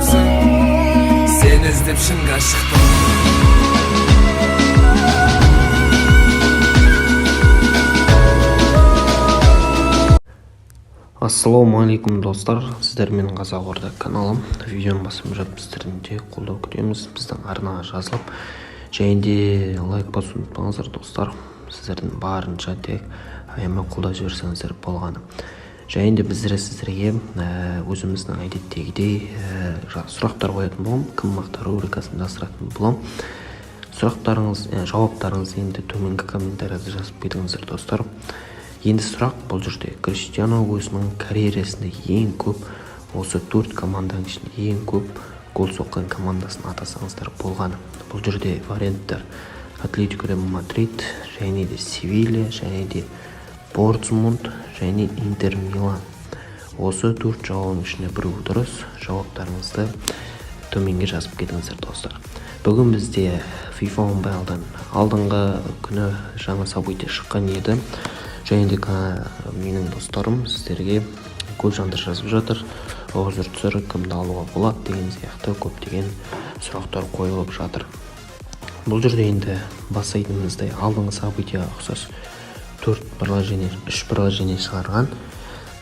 адамсың, сен іздеп шынға шықтым. Ассалаумағалейкум достар, сіздермен Қазақ Орда каналым. Видеоны басып сіздерден де қолдау күтеміз. Біздің арнаға жазылып, және де лайк басуды ұмытпаңыздар достар. Сіздердің барынша тек аямай қолдап жіберсеңіздер болғаны. Және де біздер сіздерге өзіміздің әдеттегідей сұрақтар қоятын боламын. Кім мықты рубрикасын жасыратын боламын. Жауаптарыңыз енді төменгі комментарияда жазып кетіңіздер достар. Енді сұрақ бұл жерде Криштиану өзінің карьерасында ең көп, осы 4 команданың ішінде ең көп гол соққан командасын атасаңыздар болғаны. Бұл жерде варианттар Атлетико де Мадрид, және де Севилья, және де Портсмунд, және Интер Милан. Осы 4 жауабың ішінде біреуі дұрыс. Жауаптарыңызды төменге жазып кетіңіздер достар. Бүгін бізде FIFA Mobile'дан алдыңғы күні жаңа событие шыққан еді. Және де менің достарым сіздерге көп жандар жазып жатыр. Оғызыр түсір кімді алуға болады деген сияқты көптеген сұрақтар қойылып жатыр. Бұл жерде енді бастайтынымыздай алдыңғы событияға ұқсас 3 приложение шығарған.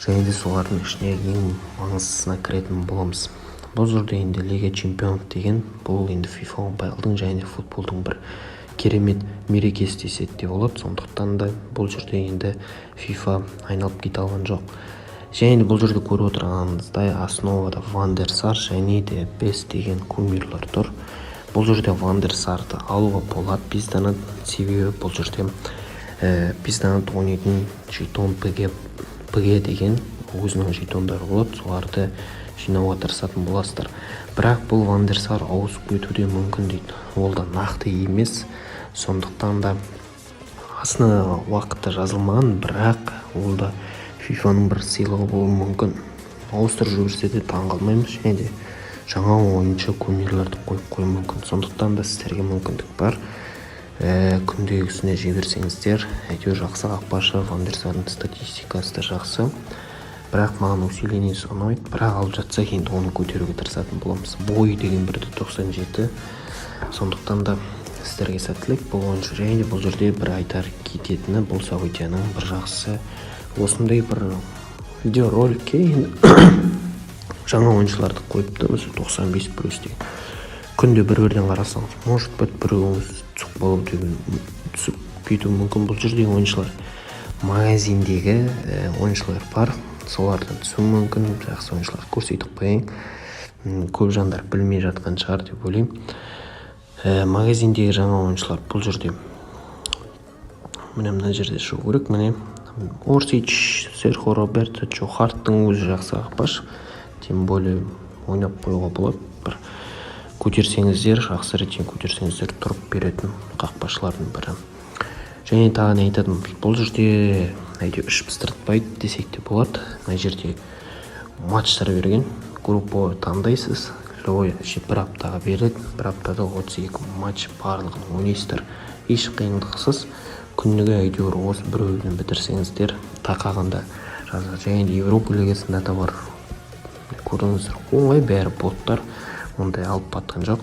Және де солардың ішіне ең маңыздысына кіретін боламыз. Бұл жерде енді Лига Чемпионов деген бұл енді FIFA Mobile'дың және футболдың бір керемет мерекесі десек те болады. Сондықтан да бұл жерде енді FIFA айналып кете алған жоқ. Және бұл жерде көріп отырғаныңыздай основада Ван дер Сар және де Бес деген кумирлар тұр. Бұл жерде Ван дер Сарды алуға болады. Пизданат себебі бұл жерде пизданат ойнайтын жетон ПГ деген өзінің жетондары болады. Соларды жинауға тырысатын боласыздар. Бірақ бұл Ван дер Сар ауысып кетуде мүмкін дейді. Ол да нақты емес. Сондықтан да астына уақытта жазылмаған, бірақ ол да FIFA-ның бір сыйлығы болуы мүмкін. Ауыстырып жіберсе де таңғалмаймыз, және де жаңа ойыншы кумирларды қойып қою мүмкін. Сондықтан да сіздерге мүмкіндік бар. Күндегісіне жіберсеңіздер, әйтеуір жақсы қақпашы, Ван дер Сардың статистикасы да жақсы. Бірақ маған усилениесі ұнайды. Бірақ алып жатсақ енді оны көтеруге тырысатын боламыз. Бойы деген 1.97. Сондықтан да сіздерге сәттілік. Бұл ойыншы және бұл жерде бір айтар кететіні, бұл событияның бір жақсы осындай бір видеороликке жаңа ойыншыларды қойыпты. Өзі 95 плюсте. Күнде бір-бірден қарасаңыз, может быть біреуіңіз түсіп болып түсіп кетуі мүмкін. Бұл жерде ойыншылар магазиндегі ойыншылар бар. Солардан түсу мүмкін. Жақсы ойыншылар көрсетіп қояйын. Көп жандар білмей жатқан шығар деп ойлаймын. Магазиндегі жаңа ойыншылар бұл жерде мына жерде шығу керек. Міне Орсич, Серхо Роберто, Джо Харттың өзі жақсы қақпашы. Тем более ойнап қоюға болады. Бір көтерсеңіздер, жақсы ретпен көтерсеңіздер тұрып беретін қақпашылардың бірі. Және тағы не айтадым, бұл жерде әйтеуір іш пыстыртпайды десек те болады. Мына жерде матчтар берген, группа таңдайсыз. бір аптаға береді, бір аптада 32 матч барлығын ойнайсыздар. Еш қиындықсыз күніге әйтеуір осы біреуін бітірсеңіздер тақағанда жазады. Және де Европа лигасында да бар. Көрдіңіздер, оңай бәрі боттар, ондай алып батқан жоқ.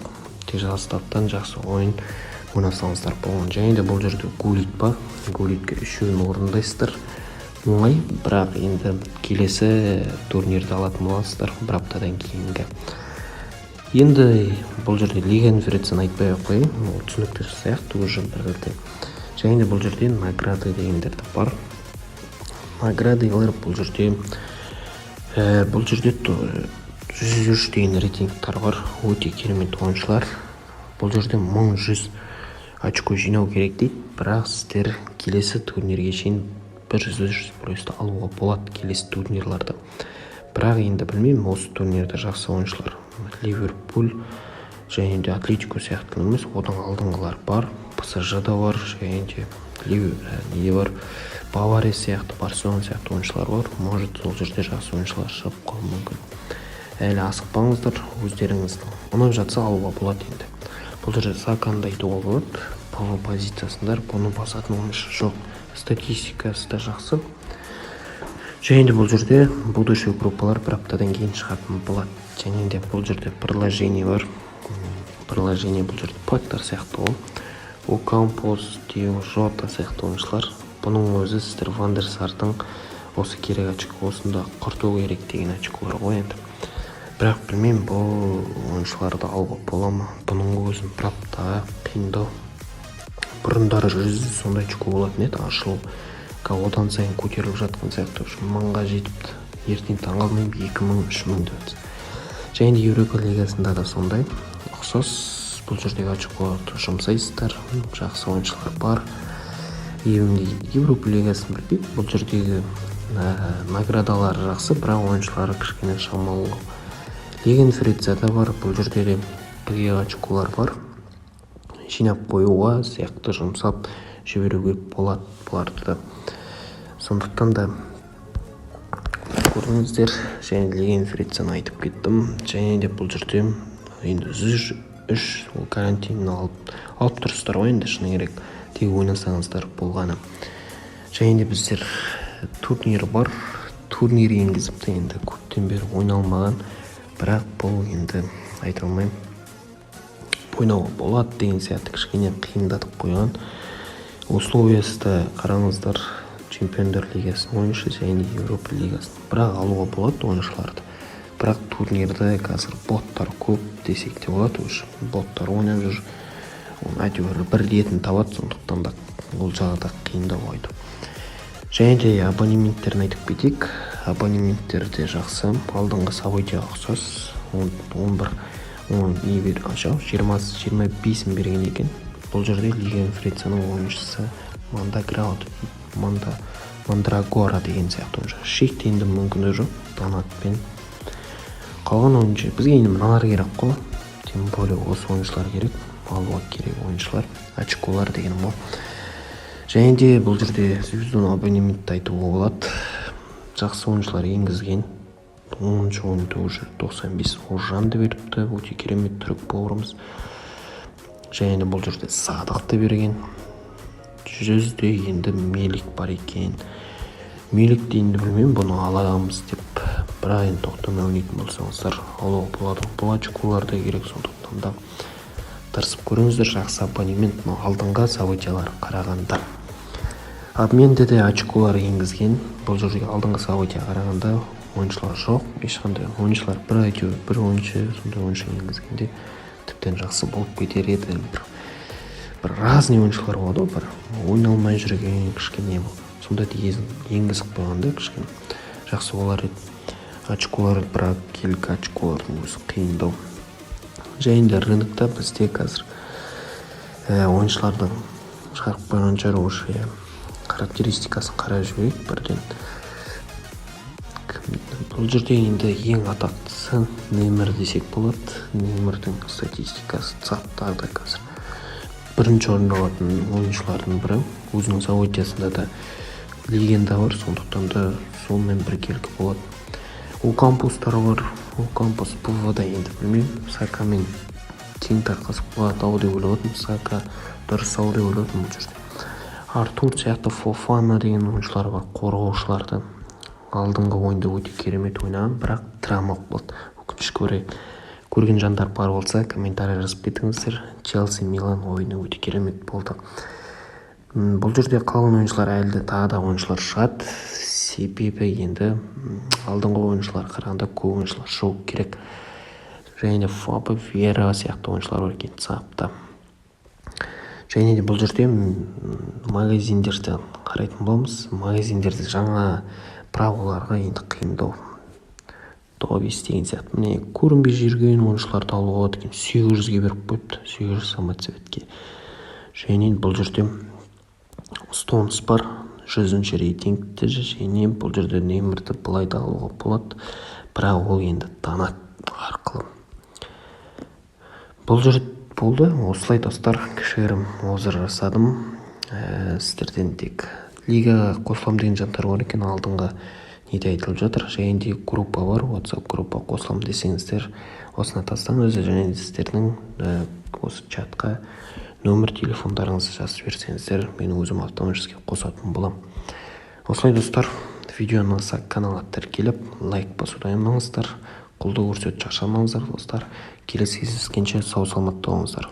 Тек жастардан жақсы ойын ойнасаңыздар болған. Және де бұл жерде Гулит бар. Гулитке 3-ін орындайсыздар. Оңай, бірақ енді келесі турнирді алатын боласыздар бір аптадан кейінгі. Енді бұл жерде Лига конференцияны айтпай қойын, ол түсінікті сияқты уже бірден. Және де бұл жерде награды дегендер де бар. Наградалар бұл жерде 103 деген рейтингтар бар. Өте керемет ойыншылар. Бұл жерде 1100 очко жинау керек дейді. Бірақ сіздер келесі турнирге шейін 100 плюсті алуға болады келесі турнирларда. Бірақ енді білмеймін, осы турнирде жақсы ойыншылар Ливерпуль және де Атлетико сияқты емес, одан алдыңғылар бар. ПСЖ да бар, және де бар. Бавария сияқты, Барселона сияқты ойыншылар бар. Может, сол жерде жақсы ойыншылар шығып қалуы мүмкін. Әлі асықпаңыздар, өздеріңіздің ұнап жатса алуға болады енді. Бұл жерде Саканды айтуға болады. Бұл позициясындар, бұны басатын ойыншы жоқ. Статистикасы да жақсы. Және де бұл жерде будущий группалар бір аптадан кейін шығатын болады. Және де бұл жерде приложение бар. Приложение бұл жерде пактар сияқты ол. Окампос, Дио, Жота сияқты ойыншылар. Бұның өзі сіздер Вандерсардың осы керек очко, осында құрту керек деген очколар ғой енді. Бірақ білмеймін, бұл ойыншыларды алуға бола ма? Бұның өзін бір апта қиындау. Бұрындары 100 сондай очко болатын еді, ашылу. Одан сайын көтеріліп жатқан сияқты, мыңға жетіпті. Ертең таңғалмайым 2000, 3000 деп. Және де Еуропа лигасында да сондай ұқсас. Бұл жердегі очколарды жұмсайсыздар, жақсы ойыншылар бар. Еуропа лигасын білмеймін, бұл жердегі наградалары жақсы, бірақ ойыншылары кішкене шамалы. Леген Фрицада бар, бұл жерде де бірге очколар бар. Жинап қоюға сияқты жұмсап жіберуге болады бұларды да. Сондықтан да көрдіңіздер, және Леген Фрицаны айтып кеттім. Және де бұл жерде енді үш карантинін алып тұрсыздар ғой, енді шыны керек тек ойнасаңыздар болғаны. Және де біздер турнир бар, турнир енгізіпті, енді көптен бері ойналмаған, бірақ бұл енді айта алмаймын, ойнауға болады деген сияқты кішкене қиындатып қойған. Условиясында қараңыздар, чемпиондар лигасының ойыншы және Еуропа лигасын бірақ алуға болады ойыншыларды. Бірақ турнирді қазір боттар көп десек те болады, уже боттар ойнап жүр. Әйтеуір бір ретін табады, сондықтан да ол жағда қиындау айту. Және де абонементтерін айтып кетейік. Абонементтер де жақсы, алдыңғы событияға ұқсас. 20-25 берген екен. Бұл жерде Леген Фрицаның ойыншысы Мандрагора деген сияқты ойыншы. Шектенді мүмкіндігі жоқ, донатпен. Қалған ойыншы, бізге енді мыналар керек қой. Тем более осы ойыншылар керек, алуға керек ойыншылар, очколар деген ол. Және де бұл жерде звездон абонементті айтуға болады. Жақсы ойыншылар енгізген. 10-шы ойында уже 95 Оржанды беріпті, өте керемет түрік бауырымыз. Және де бұл жерде Садықты берген. 100-де енді Мелик бар екен. Меликті енді білмеймін, бұны аламыз деп, бірақ енді тоқтамай ойнайтын болсаңыздар алуға болады. Бұл очколарда керек, сондықтан да тырысып көріңіздер. Жақсы абонемент, алдыңғы событиялар қарағанда. Обменде де очколар енгізген. Бұл жерде алдыңғы события қарағанда ойыншылар жоқ, ешқандай ойыншылар бір ойыншы, сондай ойыншы енгізгенде тіптен жақсы болып кетер еді. Бір разный ойыншылар болады, бір ойналмай жүрген кішкене бұл. Сонда енгізіп қойғанда кішкене жақсы болар еді. Очколар, бірақ келгі очколардың өзі қиындау. Және де рынокта бізде қазір ойыншылардың шығарып қойған жері уже характеристикасын қарап жіберейік бірден. Бұл жерде енді ең атақтысы Неймар десек болады. Неймардың статистикасы цаптарда қазір бірінші орында алатын ойыншылардың бірі. Өзінің событиясында да легенда бар, сондықтан да сонымен біркелкі болады. Окампустар бар. Окампус ПВ-да енді білмеймін, Сакамен тең тарқасып қалады деп ойлап отырмын. Сака дұрыс ау деп ойлап отырмын бұл жерде. Артур сияқты Фофана деген ойыншылар бар, қорғаушыларды. Алдыңғы ойында өте керемет ойнаған, бірақ драма болды. Өкінішке орай. Көрген жандар бар болса, комментарий жазып кетіңіздер. Челси Милан ойыны өте керемет болды. Бұл жерде қалған ойыншылар әлде тағы да ойыншылар шығады. Себебі енді алдыңғы ойыншылар қарағанда көп ойыншылар шығу керек. Және де Фабо Вера сияқты ойыншылар бар екен сапта. Және де бұл жерде магазиндерді қарайтын боламыз. Магазиндерді жаңа праволарға енді қиындау. Добис деген сияқты. Міне көрінбей жүрген ойыншыларды алуға болады екен. 800-ге беріп қойыпты. 800 самоцветке. Және бұл жерде Стоунс бар. 100-ші рейтингті. Және бұл жерде Неймарды былай да алуға болады. Бірақ ол енді донат арқылы. Бұл жерде болды. Осылай достар, кішігірім озыр жасадым. Сіздерден тек лигаға қосылам деген жандар бар екен, алдыңғы неде айтылып жатыр. Және де группа бар, WhatsApp группа қосылам десеңіздер, осына тастаңыз. Және де сіздердің осы чатқа нөмір телефондарыңызды жазып берсеңіздер, мен өзім автоматически қосатын болам. Осылай достар, видеоны алса каналға тіркеліп лайк басуды ұмытпаңыздар. Қолдау көрсетіп шаршамаңыздар достар. Келесі кездескенше сау саламатта болыңыздар.